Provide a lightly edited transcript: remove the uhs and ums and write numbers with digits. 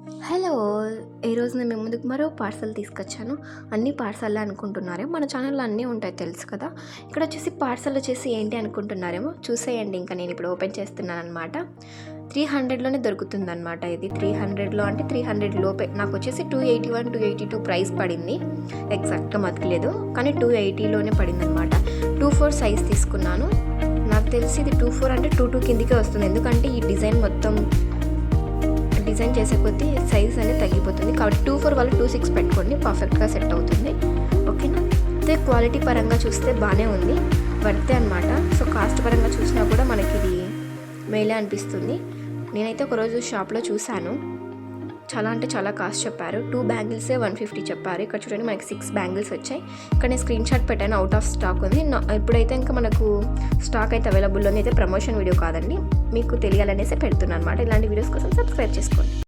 Hello! ఈరోజు నేను మీ ముందుకు మరో పార్సెల్ తీసుకొచ్చాను. అన్నీ పార్సెల్లే అనుకుంటున్నారేమో, మన ఛానల్‌లో అన్నీ ఉంటాయి తెలుసు కదా! ఇక్కడ వచ్చేసి పార్సెల్ వచ్చేసి ఏంటి అనుకుంటున్నారేమో, చూసేయండి. ఇంకా నేను ఇప్పుడు ఓపెన్ చేస్తున్నాననమాట. 300లోనే దొరుకుతుందనమాట ఇది. 300లో అంటే 300 లోపే. నాకు వచ్చేసి 281, 282 ప్రైస్ పడింది. ఎగ్జాక్ట్‌గా మతికిలేదు. కానీ 280లోనే పడిందనమాట. 24 సైజ్ తీసుకున్నాను. నాకు తెలిసి ఇది 24 అంటే 22 కిందకే వస్తుంది. ఎందుకంటే ఈ డిజైన్ మొత్తం డిజైన్ చేసే కొద్దీ సైజ్ అనేది తగ్గిపోతుంది. కాబట్టి 24 వాళ్ళు 26 పెట్టుకోండి, పర్ఫెక్ట్గా సెట్ అవుతుంది. ఓకేనా? అయితే క్వాలిటీ పరంగా చూస్తే బాగానే ఉంది, వర్తే అనమాట. సో కాస్ట్ పరంగా చూసినా కూడా మనకి ఇది మేలే అనిపిస్తుంది. నేనైతే ఒకరోజు షాప్లో చూశాను, చాలా అంటే చాలా కాస్ట్ చెప్పారు. 2 బ్యాంగిల్సే 150 చెప్పారు. ఇక్కడ చూడండి మనకి 6 బ్యాంగిల్స్ వచ్చాయి. ఇక్కడ నేను స్క్రీన్ షాట్ పెట్టాను, అవుట్ ఆఫ్ స్టాక్ ఉంది. ఇప్పుడైతే ఇంకా మనకు స్టాక్ అయితే అవైలబుల్లో అయితే ప్రమోషన్ వీడియో కాదండి, మీకు తెలియాలనేసి పెడుతున్నాను అనమాట. ఇలాంటి వీడియోస్ కోసం సబ్స్క్రైబ్ చేసుకోండి.